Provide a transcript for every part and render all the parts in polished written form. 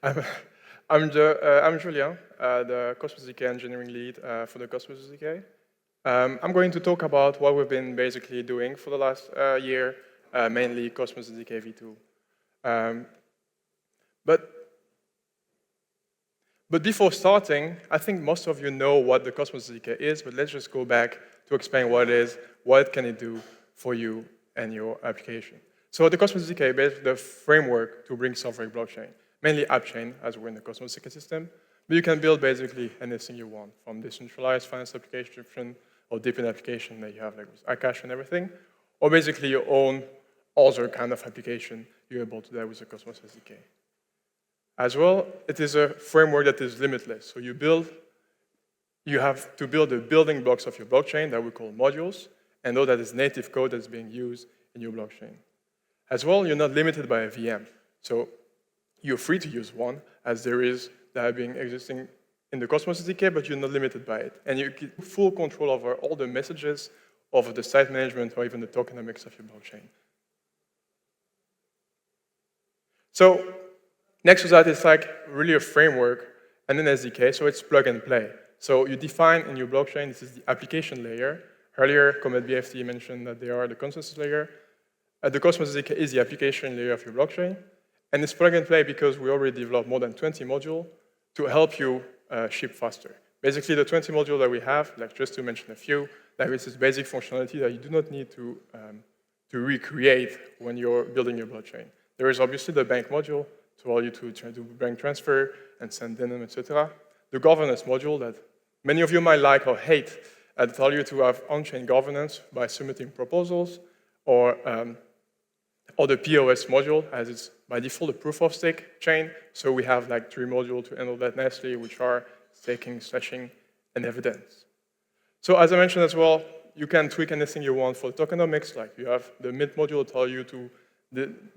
I'm, I'm Julien, the Cosmos-SDK engineering lead for the Cosmos-SDK. I'm going to talk about what we've been basically doing for the last year, mainly Cosmos-SDK v2. But before starting, I think most of you know what the Cosmos-SDK is, but let's just go back to explain what it is, what can it do for you and your application. So the Cosmos-SDK is basically the framework to bring software blockchain, mainly app chain, as we're in the Cosmos ecosystem. But you can build basically anything you want, from decentralized finance application or deep application that you have like with iCash and everything, or basically your own other kind of application you're able to do with the Cosmos SDK. As well, it is a framework that is limitless. So you have to build the building blocks of your blockchain that we call modules, and know that is native code that's being used in your blockchain. As well, you're not limited by a VM. So you're free to use one, as there is that being existing in the Cosmos SDK, but you're not limited by it. And you get full control over all the messages, over the site management, or even the tokenomics of your blockchain. So next to that, it's like really a framework and an SDK, so it's plug and play. So you define in your blockchain, this is the application layer. Earlier, Comet BFT mentioned that they are the consensus layer. The Cosmos SDK is the application layer of your blockchain. And it's plug and play because we already developed more than 20 modules to help you ship faster. Basically, the 20 modules that we have, like just to mention a few, that is this basic functionality that you do not need to recreate when you're building your blockchain. There is obviously the bank module to allow you to do bank transfer and send denim, etc. The governance module that many of you might like or hate, that allow you to have on-chain governance by submitting proposals, or the POS module, as it's by default a proof-of-stake chain. So we have like 3 modules to handle that nicely, which are staking, slashing, and evidence. So as I mentioned as well, you can tweak anything you want for tokenomics. Like you have the mint module that allows you to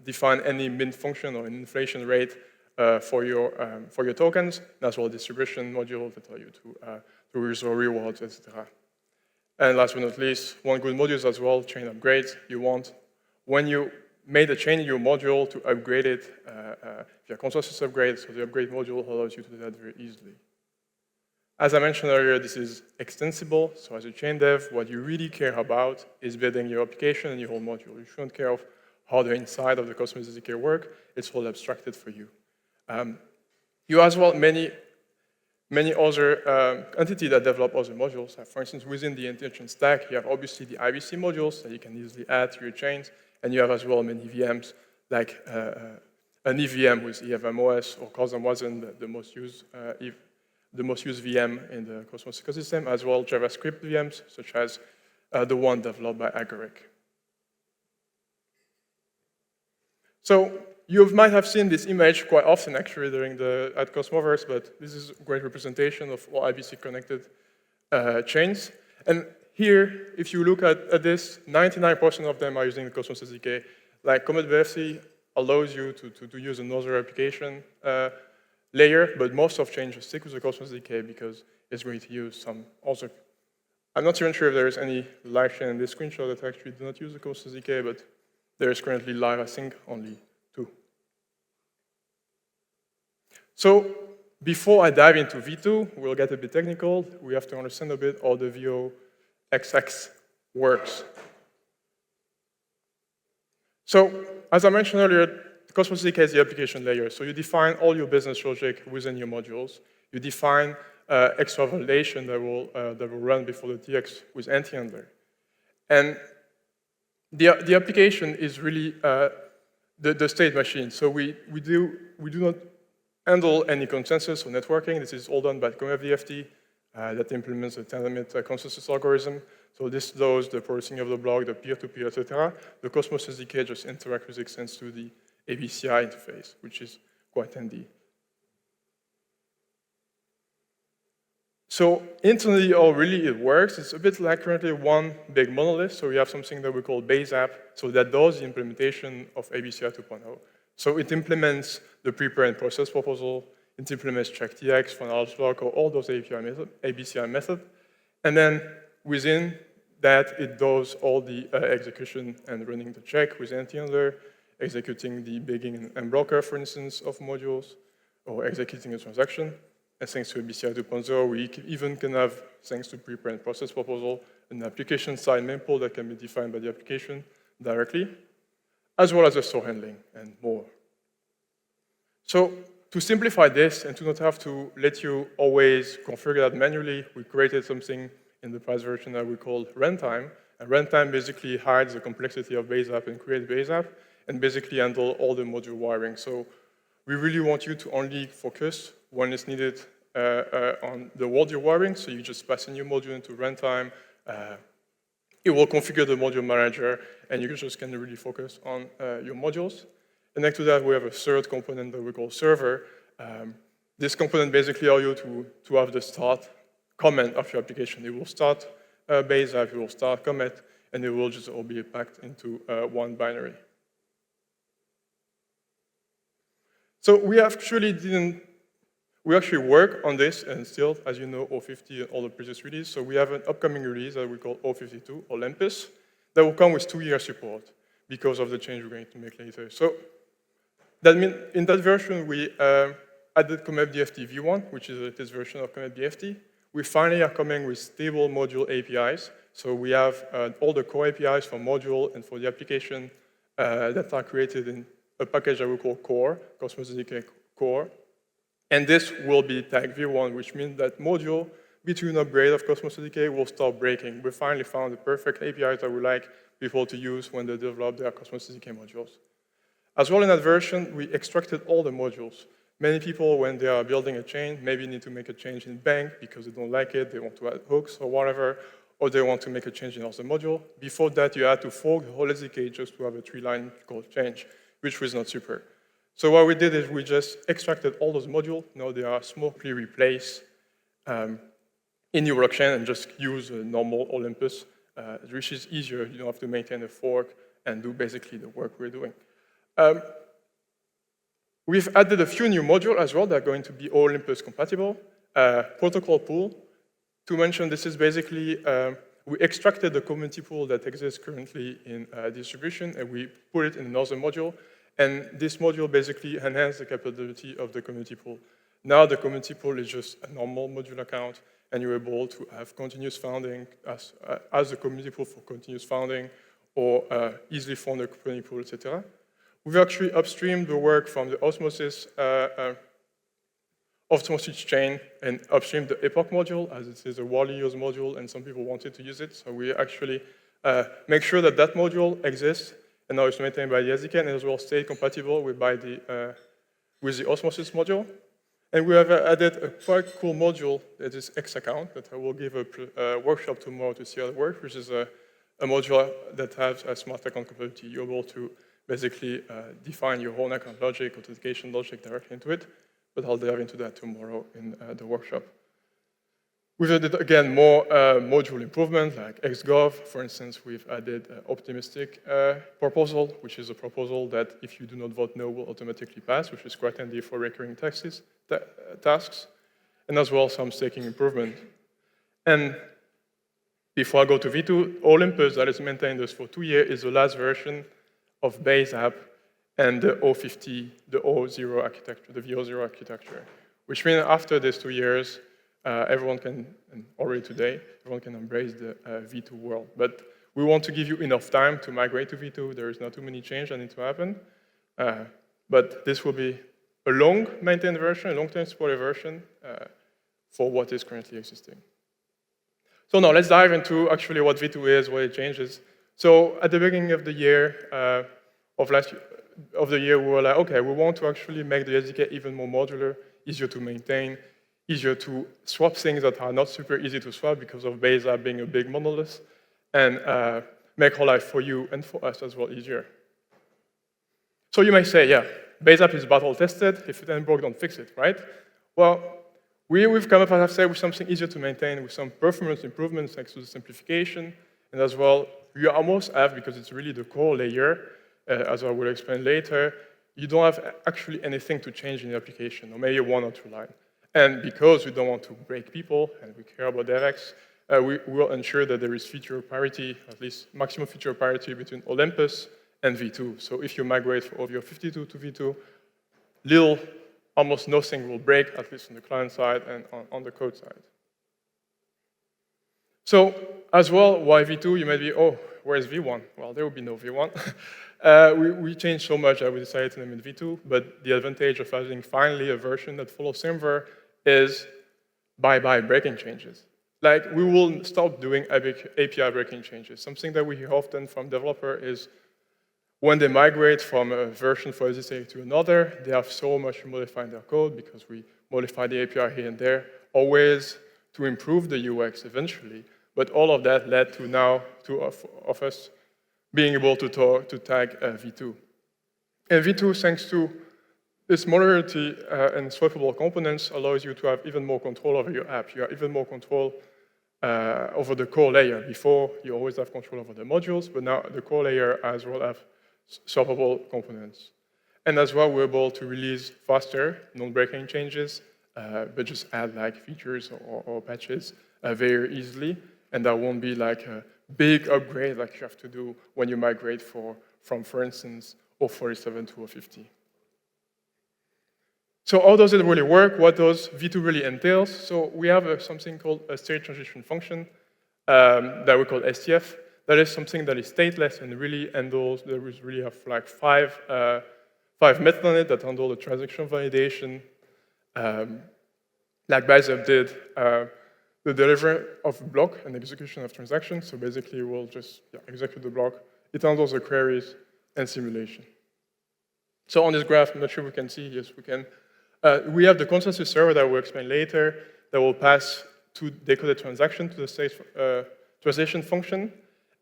define any mint function or an inflation rate for your tokens, and as well distribution module that allow you to resolve rewards, etc. And last but not least, one good module is as well chain upgrades. You want, when you made a chain in your module, to upgrade it via consensus upgrade, so the upgrade module allows you to do that very easily. As I mentioned earlier, this is extensible, so as a chain dev, what you really care about is building your application and your whole module. You shouldn't care of how the inside of the Cosmos SDK work, it's all abstracted for you. You as well, many other entities that develop other modules. For instance, within the Interchain stack, you have obviously the IBC modules that you can easily add to your chains, and you have as well many VMs, like an EVM with EFMOS or Cosmos, the most used VM in the Cosmos ecosystem, as well JavaScript VMs, such as the one developed by Agoric. So you might have seen this image quite often, actually, at Cosmoverse, but this is a great representation of all IBC connected chains. And here, if you look at this, 99% of them are using the Cosmos SDK. Like Comet BFT allows you to use another application layer, but most of chains just stick with the Cosmos SDK because it's going to use some other. I'm not even sure if there is any live chain in this screenshot that actually do not use the Cosmos SDK, but there is currently live, I think, only 2. So before I dive into V2, we'll get a bit technical. We have to understand a bit how the VOXX works. So as I mentioned earlier, the Cosmos SDK is the application layer. So you define all your business logic within your modules. You define extra validation that will run before the TX with anti-handler. And the application is really the state machine. So we do not handle any consensus or networking. This is all done by Comet BFT that implements the time-limit consensus algorithm. So this allows the processing of the block, the peer-to-peer, etc. The Cosmos SDK just interacts with extends to the ABCI interface, which is quite handy. So internally, how really it works, it's a bit like currently one big monolith. So we have something that we call base app, so that does the implementation of ABCI 2.0. So it implements the prepare and process proposal, it implements check-TX, finality block, or all those ABCI methods. And then within that, it does all the execution and running the check with anti-handler, executing the beginning and blocker, for instance, of modules, or executing a transaction. And thanks to BCI 2.0, we even can have, thanks to pre-print process proposal, an application side mempool that can be defined by the application directly, as well as the store handling and more. So to simplify this and to not have to let you always configure that manually, we created something in the price version that we call runtime. And runtime basically hides the complexity of base app and create base app and basically handle all the module wiring. So we really want you to only focus when it's needed on the module wiring. So you just pass a new module into runtime. It will configure the module manager, and you just can really focus on your modules. And next to that, we have a third component that we call server. This component basically allows you to have the start comment of your application. It will start base app, it will start commit, and it will just all be packed into one binary. So we actually work on this, and still, as you know, O50 and all the previous releases. So we have an upcoming release that we call O52, Olympus, that will come with 2-year support because of the change we're going to make later. So that means in that version, we added ComMapDFT v1, which is the latest version of ComMapDFT. We finally are coming with stable module APIs. So we have all the core APIs for module and for the application that are created in a package that we call core, Cosmos-SDK core. And this will be tagged v1, which means that module between upgrade of Cosmos-SDK will start breaking. We finally found the perfect APIs that we like people to use when they develop their Cosmos-SDK modules. As well in that version, we extracted all the modules. Many people, when they are building a chain, maybe need to make a change in bank because they don't like it, they want to add hooks or whatever, or they want to make a change in other module. Before that, you had to fork the whole SDK just to have a 3-line code change, which was not super. So what we did is we just extracted all those modules. Now they are smoothly replaced in your blockchain and just use a normal Olympus, which is easier. You don't have to maintain a fork and do basically the work we're doing. We've added a few new modules as well that are going to be Olympus compatible. Protocol pool. To mention, this is basically, we extracted the community pool that exists currently in distribution and we put it in another module. And this module basically enhances the capability of the community pool. Now the community pool is just a normal module account and you're able to have continuous founding as a community pool for continuous founding or easily fund a community pool, etc. We've actually upstreamed the work from the osmosis chain and upstreamed the epoch module, as it is a widely used module and some people wanted to use it. So we actually make sure that that module exists and now it's maintained by the SDK and as well stay compatible with the osmosis module. And we have added a quite cool module that is X account that I will give a workshop tomorrow to see how it works, which is a module that has a smart account capability. You're able to basically define your own account logic, authentication logic directly into it, but I'll dive into that tomorrow in the workshop. We've added, again, more module improvements like XGov. For instance, we've added optimistic proposal, which is a proposal that if you do not vote no will automatically pass, which is quite handy for recurring tasks, and as well some staking improvement. And before I go to V2, Olympus, that is maintained us for 2 years, is the last version of base app and the O50, the O0 architecture, the V0 architecture, which means after these 2 years, everyone can, and already today, everyone can embrace the V2 world. But we want to give you enough time to migrate to V2. There is not too many changes that need to happen. But this will be a long maintained version, a long-term supported version for what is currently existing. So now let's dive into actually what V2 is, what it changes. So at the beginning of the year, we were like, okay, we want to actually make the SDK even more modular, easier to maintain, easier to swap things that are not super easy to swap because of base app being a big monolith, and make our life for you and for us as well easier. So you may say, yeah, base app is battle tested. If it ain't broke, don't fix it, right? Well, we've come up, as I've said, with something easier to maintain, with some performance improvements thanks to the simplification, and as well, you almost have, because it's really the core layer, as I will explain later, you don't have actually anything to change in the application, or maybe 1 or 2 lines. And because we don't want to break people, and we care about DevX, we will ensure that there is feature parity, at least maximum feature parity between Olympus and V2. So if you migrate from your 52 to V2, little almost nothing will break, at least on the client side and on the code side. So as well, why V2? You might be, oh, where's V1? Well, there will be no V1. We changed so much that we decided to name it V2, but the advantage of having finally a version that follows Simver is bye-bye breaking changes. Like, we will stop doing API breaking changes. Something that we hear often from developers is when they migrate from a version for SDK to another, they have so much to modify in their code because we modify the API here and there, always to improve the UX eventually. But all of that led to now two of us being able to tag V2. And V2, thanks to this modularity and swappable components, allows you to have even more control over your app. You have even more control over the core layer. Before, you always have control over the modules, but now the core layer as well have swappable components. And as well, we're able to release faster, non-breaking changes, but just add like features or patches very easily. And that won't be like a big upgrade like you have to do when you migrate from, for instance, 047 to 050. So how does it really work? What does V2 really entails? So we have something called a state transition function that we call STF. That is something that is stateless and really handles, there is really have like five methods on it that handle the transaction validation, like Bicep did, the delivery of block and execution of transactions. So basically, we'll just execute the block. It handles the queries and simulation. So on this graph, I'm not sure we can see. Yes, we can. We have the consensus server that we'll explain later that will pass to decoded transaction to the state translation function.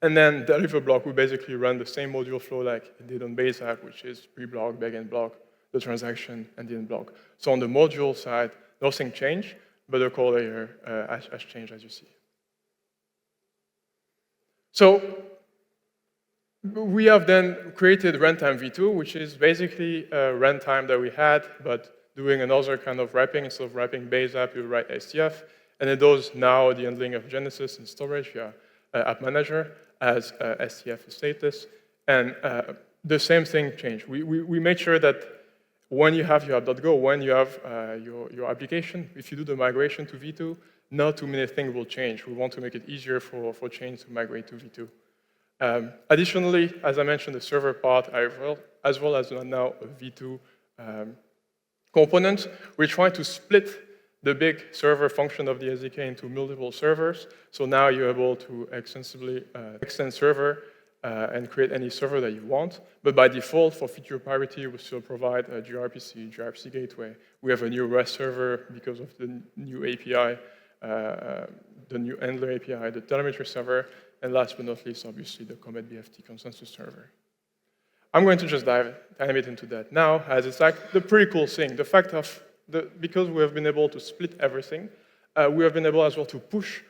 And then deliver block, we basically run the same module flow like it did on base app, which is pre-block, backend block, the transaction, and the end block. So on the module side, nothing changed, but the core layer has changed, as you see. So we have then created runtime V2, which is basically a runtime that we had, but doing another kind of wrapping. Instead of wrapping base app, you write STF, and it does now the handling of Genesis and storage via App Manager as STF is stateless. And the same thing changed. We made sure that when you have your app.go, when you have your application, if you do the migration to V2, not too many things will change. We want to make it easier for chains to migrate to V2. Additionally, as I mentioned, the server part, as well as now a V2 component, we're trying to split the big server function of the SDK into multiple servers. So now you're able to extensively extend server and create any server that you want. But by default, for feature parity, we still provide a gRPC gateway. We have a new REST server because of the new API, the new handler API, the telemetry server, and last but not least, obviously, the Comet BFT consensus server. I'm going to just dive a bit into that now, as it's like the pretty cool thing, the fact of because we have been able to split everything, we have been able as well to push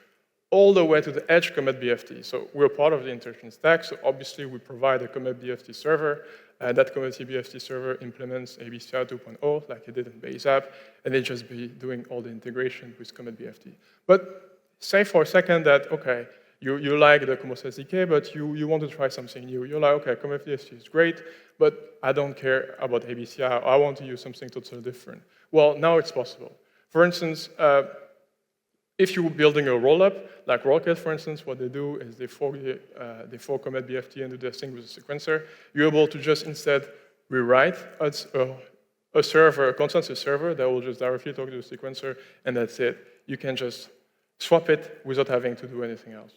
all the way to the edge Comet BFT. So we're part of the Interchain stack, so obviously we provide a Comet BFT server, and that Comet BFT server implements ABCR 2.0 like it did in base app, and they just be doing all the integration with Comet BFT. But say for a second that, okay, you like the Cosmos-SDK, but you want to try something new. You're like, okay, Comet BFT is great, but I don't care about ABCR. I want to use something totally different. Well, now it's possible. For instance, if you're building a rollup, like Rocket, for instance, what they do is they fork Comet BFT and do their thing with a sequencer. You're able to just instead rewrite a server, a consensus server that will just directly talk to the sequencer, and that's it. You can just swap it without having to do anything else.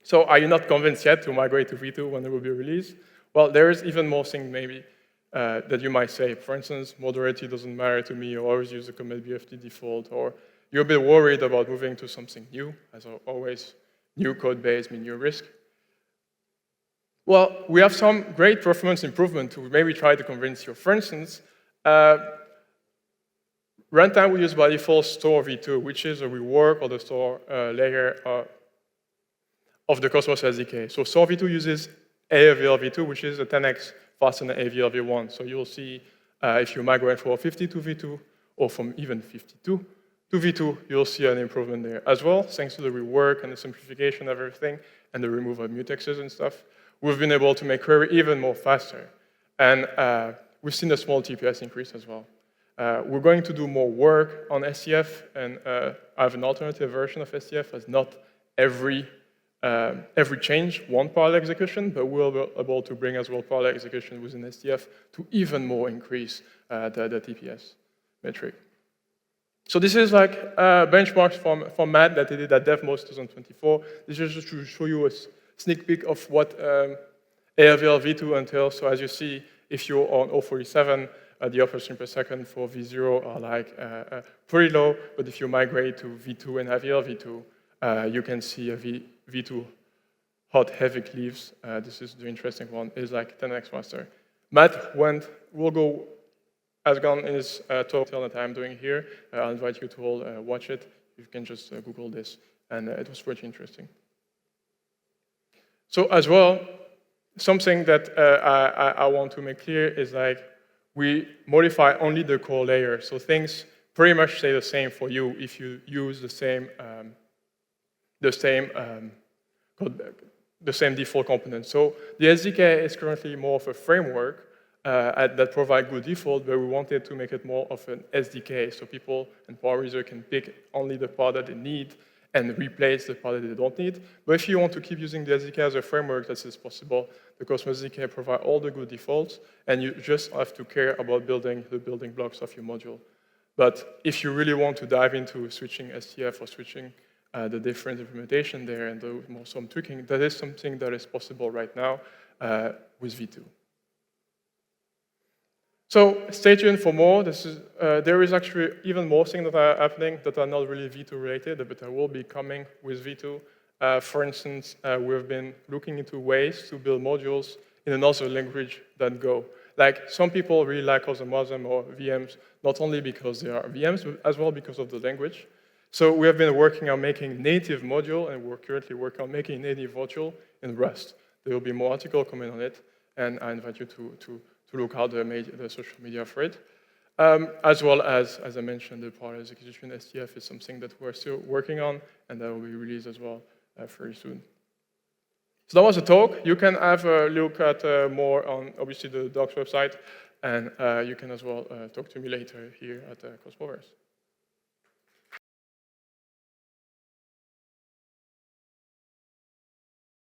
So are you not convinced yet to migrate to V2 when it will be released? Well, there is even more things maybe that you might say. For instance, modularity doesn't matter to me, or always use the Comet BFT default, or you're a bit worried about moving to something new. As always, new code base means new risk. Well, we have some great performance improvement to maybe try to convince you. For instance, runtime we use by default store V2, which is a rework of the store layer of the Cosmos SDK. So store V2 uses AVL V2, which is a 10x faster than AVL V1. So you'll see if you migrate from 50 to V2, or from even 52 to V2, you'll see an improvement there as well, thanks to the rework and the simplification of everything, and the removal of mutexes and stuff. We've been able to make query even more faster. And we've seen a small TPS increase as well. We're going to do more work on STF, and have an alternative version of STF, as not every change one parallel execution, but we'll be able to bring as well parallel execution within STF to even more increase the TPS metric. So this is like benchmarks from Matt that he did at DevMos 2024. This is just to show you a sneak peek of what ARVL v2 entails. So as you see, if you're on 047, the upper stream per second for v0 are like pretty low, but if you migrate to v2 and ARVL v2, you can see a v2 hot heavy cleaves. This is the interesting one, is like 10x faster. Matt has gone in his talk that I'm doing here. I'll invite you to all watch it. You can just Google this, and it was pretty interesting. So as well, something that I want to make clear is like we modify only the core layer. So things pretty much stay the same for you if you use the same default component. So the SDK is currently more of a framework that provide good default, but we wanted to make it more of an SDK, so people and power users can pick only the part that they need and replace the part that they don't need. But if you want to keep using the SDK as a framework, that is possible. The Cosmos SDK provide all the good defaults, and you just have to care about building the building blocks of your module. But if you really want to dive into switching STF or switching the different implementation there and do some tweaking, that is something that is possible right now with V2. So stay tuned for more. There is actually even more things that are happening that are not really V2 related, but that will be coming with V2. For instance, we've been looking into ways to build modules in another language than Go. Like some people really like Cosmos or VMs, not only because they are VMs, but as well because of the language. So we have been working on making native module, and we're currently working on making native module in Rust. There will be more articles coming on it, and I invite you to look out the social media for it. As well as I mentioned, the parallel execution STF is something that we're still working on, and that will be released as well very soon. So that was the talk. You can have a look at more on, obviously, the docs website, and you can as well talk to me later here at Cosmoverse.